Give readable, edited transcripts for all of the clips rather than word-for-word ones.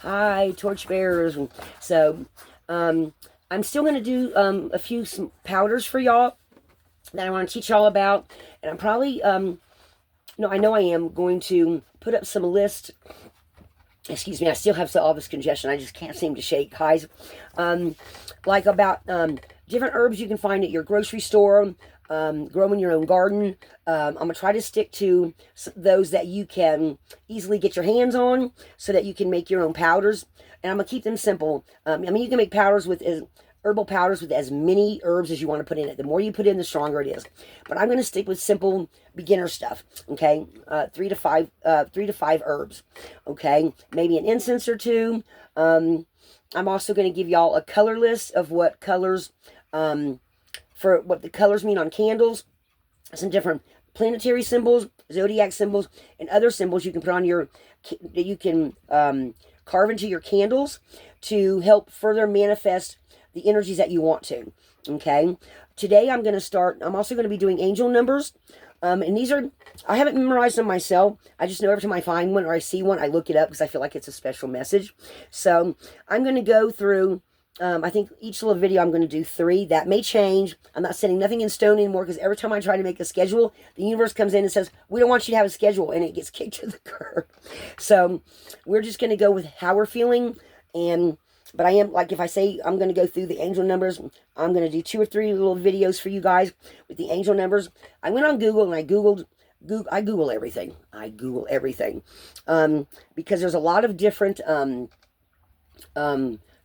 Hi, torchbearers. So, I'm still going to do a few some powders for y'all that I want to teach y'all about. And I'm probably, no, I know I am going to put up some list. Excuse me, I still have all this congestion. I just can't seem to shake, guys. Like about different herbs you can find at your grocery store, grow in your own garden. I'm going to try to stick to those that you can easily get your hands on so that you can make your own powders. And I'm going to keep them simple. I mean, you can make powders with herbal powders with as many herbs as you want to put in it. The more you put in, the stronger it is. But I'm going to stick with simple beginner stuff. Okay, 3 to 5 herbs. Okay, maybe an incense or two. I'm also going to give y'all a color list of what colors, for what the colors mean on candles. Some different planetary symbols, zodiac symbols, and other symbols you can put on your, that you can carve into your candles to help further manifest the energies that you want to. Okay, today I'm also going to be doing angel numbers. And these are, I haven't memorized them myself. I just know every time I find one or I see one, I look it up because I feel like it's a special message. So I'm going to go through, I think each little video I'm going to do 3. That may change. I'm not setting nothing in stone anymore because every time I try to make a schedule, the universe comes in and says, we don't want you to have a schedule, and it gets kicked to the curb. So we're just going to go with how we're feeling. But I am, like, if I say I'm going to go through the angel numbers, I'm going to do 2 or 3 little videos for you guys with the angel numbers. I went on Google and I Google everything. I Google everything. Because there's a lot of different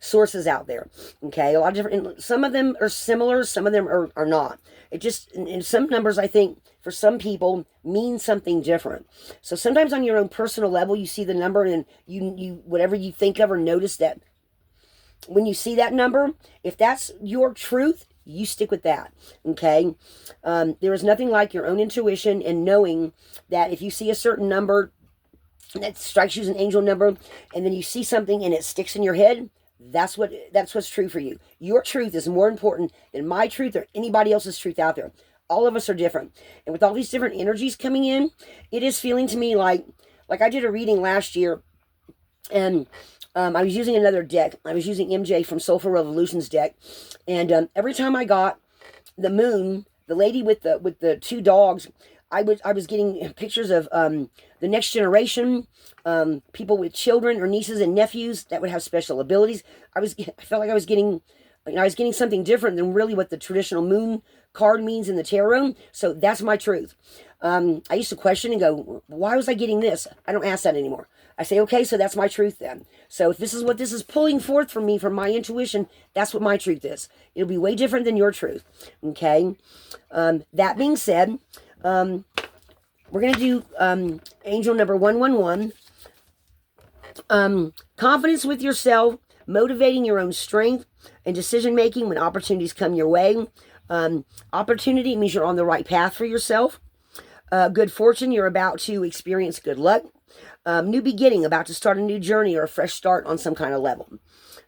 sources out there. Okay, a lot of different, some of them are similar, some of them are not. It just, in some numbers, I think, for some people, mean something different. So sometimes on your own personal level, you see the number and you whatever you think of or notice that, when you see that number, if that's your truth, you stick with that. Okay, there is nothing like your own intuition and knowing that if you see a certain number that strikes you as an angel number, and then you see something and it sticks in your head, that's what's true for you. Your truth is more important than my truth or anybody else's truth out there. All of us are different, and with all these different energies coming in, it is feeling to me like I did a reading last year, and I was using another deck. I was using MJ from Soulful Revolutions deck, and every time I got the moon, the lady with the 2 dogs, I was getting pictures of the next generation, people with children or nieces and nephews that would have special abilities. I felt like I was getting, I was getting something different than really what the traditional moon card means in the tarot. So that's my truth. I used to question and go, why was I getting this? I don't ask that anymore. I say, okay, so that's my truth then. So if this is what this is pulling forth from me, from my intuition, that's what my truth is. It'll be way different than your truth. Okay. That being said, we're going to do angel number 111. Confidence with yourself, motivating your own strength and decision making when opportunities come your way. Opportunity means you're on the right path for yourself. Good fortune, you're about to experience good luck. New beginning, about to start a new journey or a fresh start on some kind of level.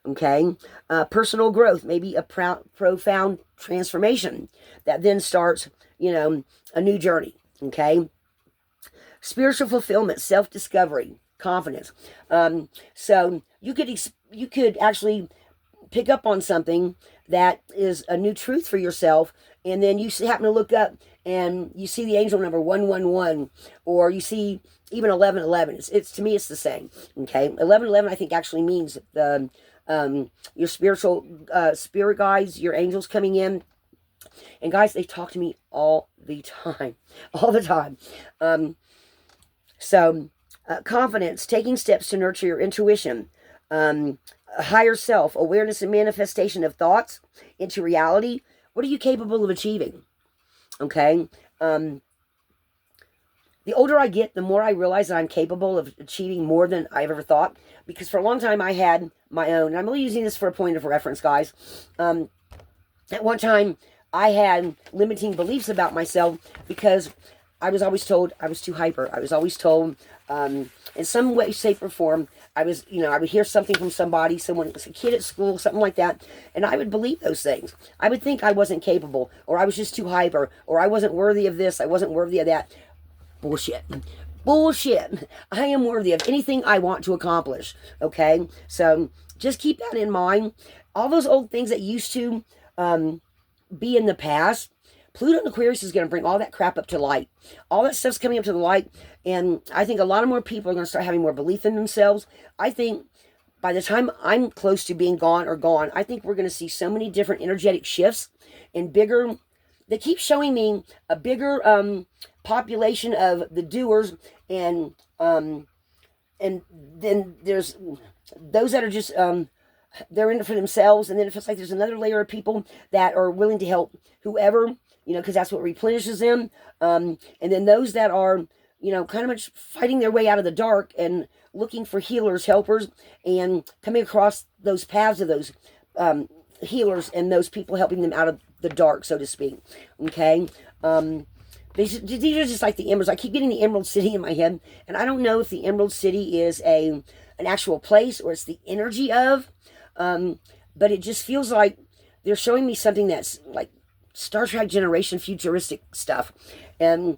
Okay. Personal growth, maybe a profound transformation that then starts, a new journey. Okay. Spiritual fulfillment, self-discovery, confidence. So you could actually pick up on something that is a new truth for yourself, and then you happen to look up and you see the angel number 111, or you see even 1111. It's to me, it's the same. Okay, 1111 I think actually means the your spiritual spirit guides, your angels coming in. And guys, they talk to me all the time, all the time. So confidence, taking steps to nurture your intuition. Higher self, awareness and manifestation of thoughts into reality. What are you capable of achieving? Okay. The older I get, the more I realize that I'm capable of achieving more than I've ever thought. Because for a long time I had my own, and I'm only using this for a point of reference, guys. At one time, I had limiting beliefs about myself because I was always told I was too hyper. I was always told, in some way, shape, or form, I would hear something from somebody, someone was a kid at school, something like that, and I would believe those things. I would think I wasn't capable, or I was just too hyper, or I wasn't worthy of this, I wasn't worthy of that. Bullshit. Bullshit. I am worthy of anything I want to accomplish. Okay? So just keep that in mind. All those old things that used to be in the past, Pluto and Aquarius is going to bring all that crap up to light. All that stuff's coming up to the light. And I think a lot of more people are going to start having more belief in themselves. I think by the time I'm close to being gone or gone, I think we're going to see so many different energetic shifts and bigger. They keep showing me a bigger population of the doers, and then there's those that are just they're in it for themselves, and then it feels like there's another layer of people that are willing to help whoever, because that's what replenishes them. And then those that are, kind of much fighting their way out of the dark and looking for healers, helpers, and coming across those paths of those healers and those people helping them out of the dark, so to speak. Okay? These are just like the emeralds. I keep getting the Emerald City in my head, and I don't know if the Emerald City is an actual place or it's the energy of, but it just feels like they're showing me something that's like Star Trek Generation futuristic stuff. And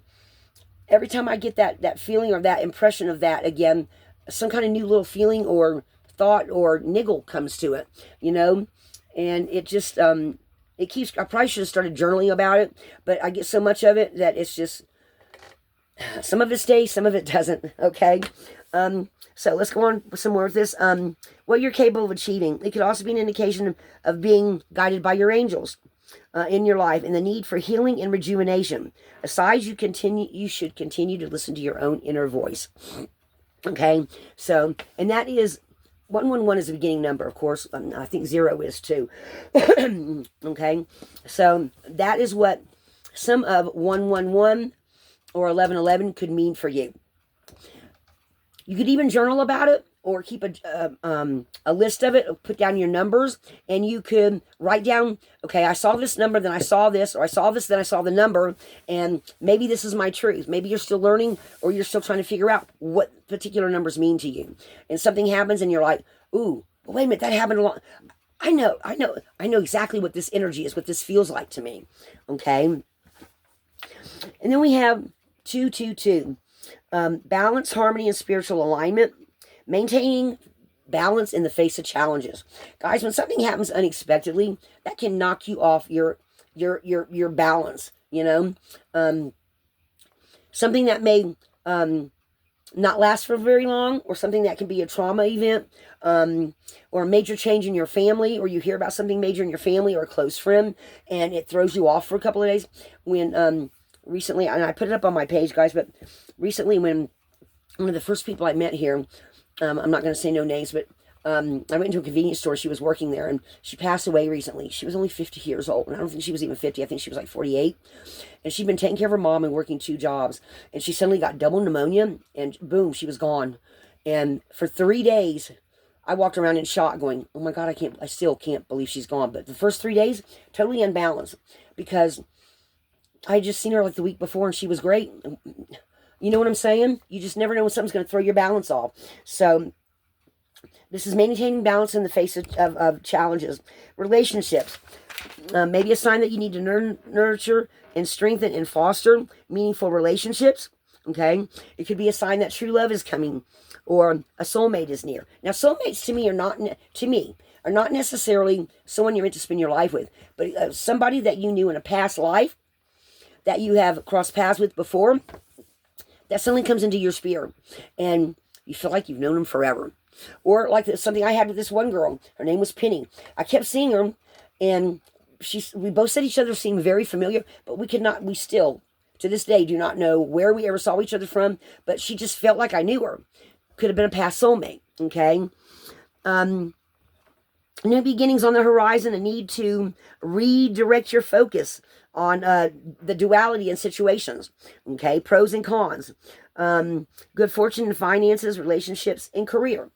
every time I get that feeling or that impression of that again, some kind of new little feeling or thought or niggle comes to it, and it just, it keeps, I probably should have started journaling about it, but I get so much of it that it's just, some of it stays, some of it doesn't, okay? So let's go on with some more of this. What you're capable of achieving. It could also be an indication of being guided by your angels in your life, and the need for healing and rejuvenation. Aside, you should continue to listen to your own inner voice. Okay, so, and that is 111 is the beginning number, of course. I think 0 is too. Okay, so that is what some of 111 or 1111 could mean for you. You could even journal about it, or keep a list of it, or put down your numbers, and you could write down, okay, I saw this number, then I saw this, or I saw this, then I saw the number, and maybe this is my truth. Maybe you're still learning, or you're still trying to figure out what particular numbers mean to you. And something happens, and you're like, ooh, well, wait a minute, that happened a lot. I know exactly what this energy is, what this feels like to me. Okay? And then we have 222. Balance, harmony, and spiritual alignment. Maintaining balance in the face of challenges. Guys, when something happens unexpectedly, that can knock you off your balance, something that may not last for very long, or something that can be a trauma event, or a major change in your family, or you hear about something major in your family or a close friend, and it throws you off for a couple of days. When recently, and I put it up on my page, guys, but recently when one of the first people I met here, I'm not going to say no names, but I went into a convenience store. She was working there, and she passed away recently. She was only 50 years old, and I don't think she was even 50. I think she was like 48. And she'd been taking care of her mom and working 2 jobs. And she suddenly got double pneumonia, and boom, she was gone. And for 3 days, I walked around in shock going, oh my God, I still can't believe she's gone. But the first 3 days, totally unbalanced, because I had just seen her like the week before, and she was great. You know what I'm saying? You just never know when something's going to throw your balance off. So this is maintaining balance in the face of challenges. Relationships. Maybe a sign that you need to nurture and strengthen and foster meaningful relationships. Okay? It could be a sign that true love is coming, or a soulmate is near. Now, soulmates to me are not necessarily someone you're meant to spend your life with, but somebody that you knew in a past life, that you have crossed paths with before, that suddenly comes into your sphere, and you feel like you've known them forever. Or like something I had with this one girl. Her name was Penny. I kept seeing her, and we both said each other seemed very familiar, but we still, to this day, do not know where we ever saw each other from, but she just felt like I knew her. Could have been a past soulmate, okay? New beginnings on the horizon, a need to redirect your focus on the duality in situations, okay? Pros and cons. Good fortune in finances, relationships, and career.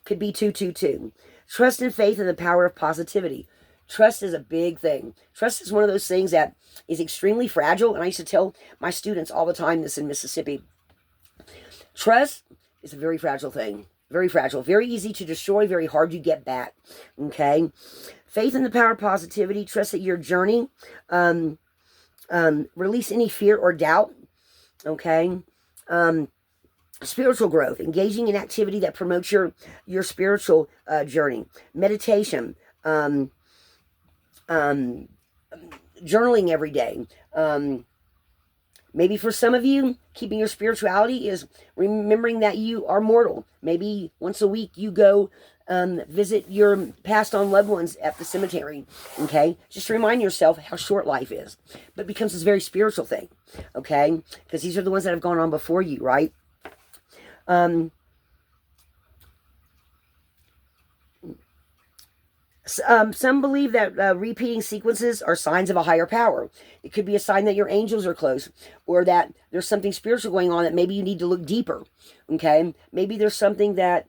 Could be 222. Trust and faith in the power of positivity. Trust is a big thing. Trust is one of those things that is extremely fragile, and I used to tell my students all the time this in Mississippi. Trust is a very fragile thing. Very fragile. Very easy to destroy, very hard to get back. Okay? Faith in the power of positivity. Trust that your journey. Release any fear or doubt. Okay? spiritual growth, engaging in activity that promotes your spiritual journey, meditation, um, journaling every day. Maybe for some of you, keeping your spirituality is remembering that you are mortal. Maybe once a week you go visit your passed on loved ones at the cemetery. Okay? Just to remind yourself how short life is. But it becomes this very spiritual thing. Okay? Because these are the ones that have gone on before you, right? Some believe that repeating sequences are signs of a higher power. It could be a sign that your angels are close, or that there's something spiritual going on that maybe you need to look deeper. Okay? Maybe there's something that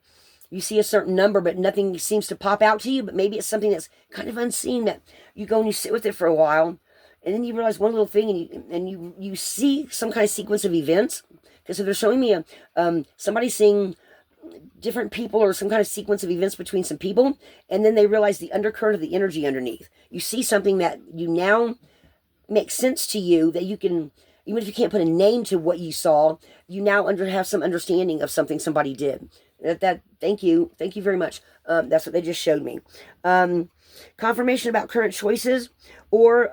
you see a certain number, but nothing seems to pop out to you, but maybe it's something that's kind of unseen that you go and you sit with it for a while, and then you realize one little thing, and you see some kind of sequence of events. Because if they're showing me somebody seeing different people or some kind of sequence of events between some people, and then they realize the undercurrent of the energy underneath. You see something that you now makes sense to you, that you can, even if you can't put a name to what you saw, you now have some understanding of something somebody did. Thank you very much. That's what they just showed me. Confirmation about current choices, or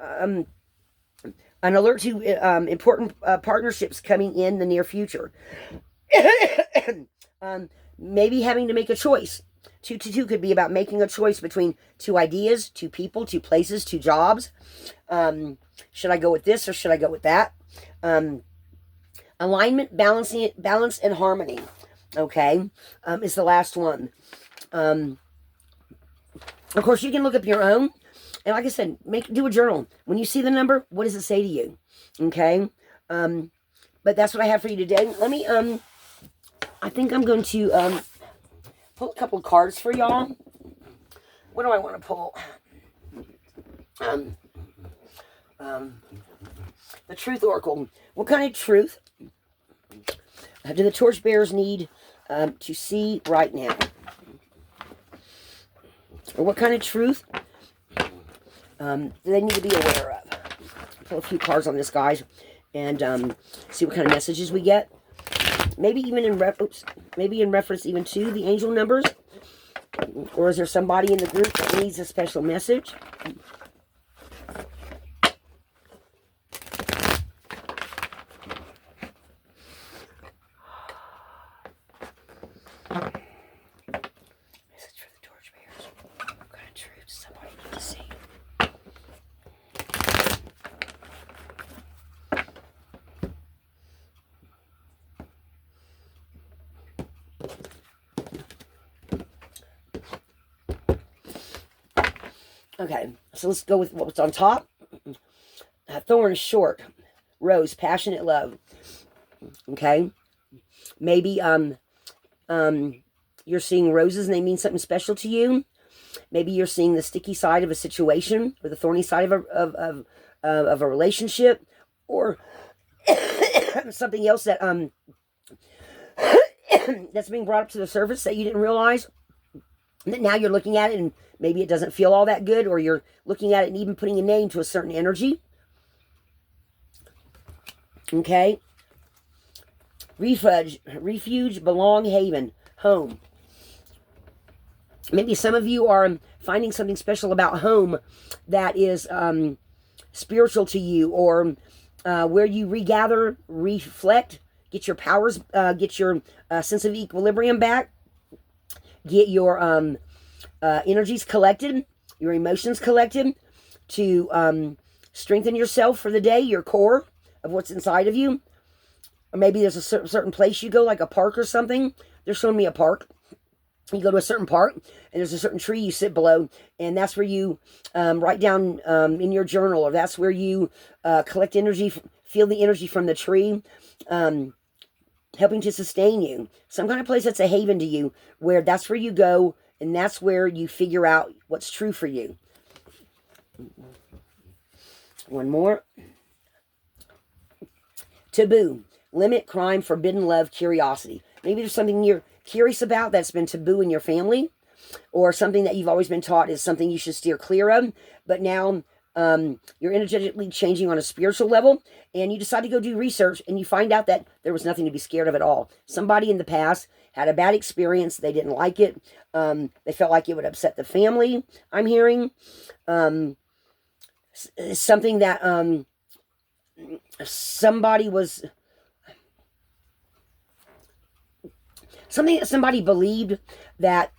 an alert to important partnerships coming in the near future. Maybe having to make a choice. 222 could be about making a choice between two ideas, two people, two places, two jobs. Should I go with this or should I go with that? Alignment, balance, and harmony. Okay, is the last one. Of course, you can look up your own. And like I said, do a journal. When you see the number, what does it say to you? Okay? But that's what I have for you today. Let me, I think I'm going to pull a couple of cards for y'all. What do I want to pull? The Truth Oracle. What kind of truth do the torchbearers need to see right now? Or what kind of truth do they need to be aware of? Pull a few cards on this, guys, and see what kind of messages we get. Maybe even in reference even to the angel numbers. Or is there somebody in the group that needs a special message? Message for the torchbearers. What kind of truth does somebody need to see? Okay, so let's go with what's on top. Thorn, short. Rose, passionate love. Okay, maybe you're seeing roses and they mean something special to you. Maybe you're seeing the sticky side of a situation, or the thorny side of a relationship, or something else that that's being brought up to the surface that you didn't realize. And now you're looking at it and maybe it doesn't feel all that good, or you're looking at it and even putting a name to a certain energy. Okay. Refuge, belong, haven, home. Maybe some of you are finding something special about home that is spiritual to you, or where you regather, reflect, get your powers, get your sense of equilibrium back, get your energies collected, your emotions collected, to strengthen yourself for the day, your core of what's inside of you. Or maybe there's a certain place you go, like a park or something. They're showing me a park. You go to a certain park, and there's a certain tree you sit below, and that's where you write down in your journal, or that's where you collect energy, feel the energy from the tree, helping to sustain you. Some kind of place that's a haven to you, where that's where you go, and that's where you figure out what's true for you. One more. Taboo. Limit, crime, forbidden love, curiosity. Maybe there's something you're curious about that's been taboo in your family, or something that you've always been taught is something you should steer clear of, but now You're energetically changing on a spiritual level, and you decide to go do research, and you find out that there was nothing to be scared of at all. Somebody in the past had a bad experience. They didn't like it. They felt like it would upset the family, I'm hearing. Something that somebody believed that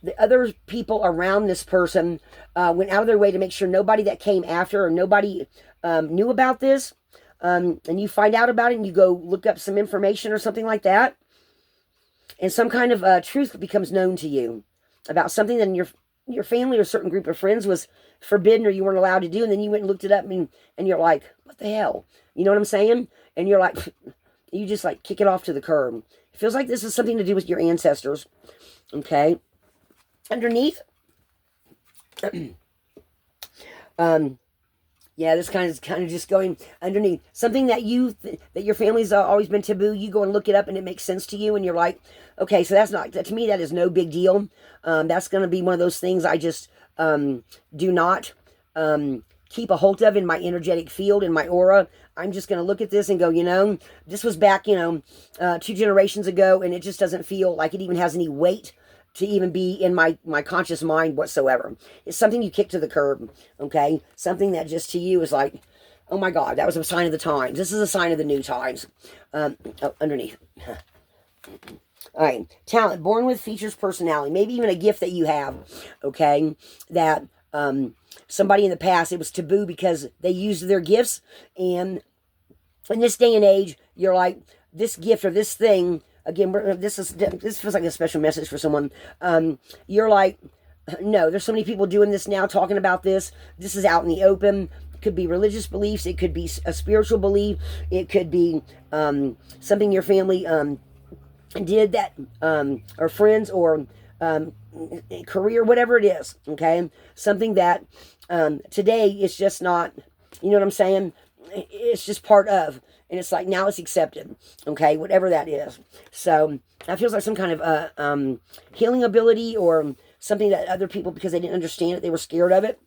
the other people around this person went out of their way to make sure nobody that came after or nobody knew about this. And you find out about it and you go look up some information or something like that. And some kind of truth becomes known to you about something that in your family or a certain group of friends was forbidden or you weren't allowed to do. And then you went and looked it up and you're like, what the hell? You know what I'm saying? And you're like, you just like kick it off to the curb. It feels like this is something to do with your ancestors. Okay. Underneath, yeah, this kind of just going underneath something that that your family's always been taboo. You go and look it up, and it makes sense to you, and you're like, okay, so that's not to me. That is no big deal. That's going to be one of those things I just do not keep a hold of in my energetic field, in my aura. I'm just going to look at this and go, this was back, 2 generations ago, and it just doesn't feel like it even has any weight to even be in my conscious mind whatsoever. It's something you kick to the curb, okay? Something that just to you is like, oh my God, that was a sign of the times. This is a sign of the new times. Underneath. All right, talent, born with features, personality, maybe even a gift that you have, okay? That somebody in the past, it was taboo because they used their gifts, and in this day and age, you're like, this gift or this thing, again, this feels like a special message for someone. You're like, no, there's so many people doing this now, talking about this. This is out in the open. It could be religious beliefs. It could be a spiritual belief. It could be something your family did that, or friends, or career, whatever it is. Okay, something that today is just not. You know what I'm saying? It's just part of. And it's like, now it's accepted, okay, whatever that is. So that feels like some kind of healing ability or something that other people, because they didn't understand it, they were scared of it,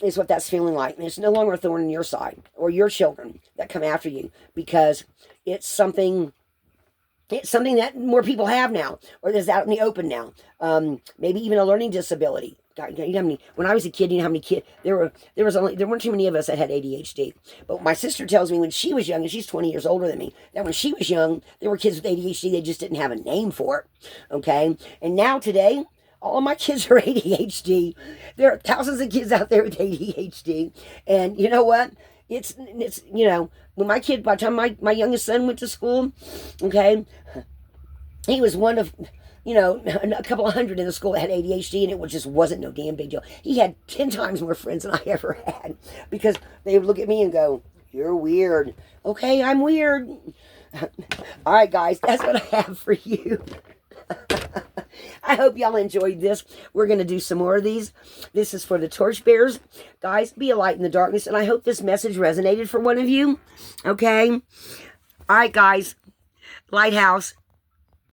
is what that's feeling like. And it's no longer a thorn in your side or your children that come after you, because it's something that more people have now, or is out in the open now. Maybe even a learning disability. God, you know how many, when I was a kid, you know how many kids, there weren't too many of us that had ADHD. But my sister tells me when she was young, and she's 20 years older than me, that when she was young, there were kids with ADHD, they just didn't have a name for it. Okay? And now today, all of my kids are ADHD. There are thousands of kids out there with ADHD. And you know what? It's when by the time my youngest son went to school, okay, he was one of, a couple of hundred in the school that had ADHD, and it just wasn't no damn big deal. He had 10 times more friends than I ever had, because they would look at me and go, you're weird. Okay, I'm weird. All right, guys, that's what I have for you. I hope y'all enjoyed this. We're going to do some more of these. This is for the torchbearers. Guys, be a light in the darkness, and I hope this message resonated for one of you. Okay? All right, guys. Lighthouse.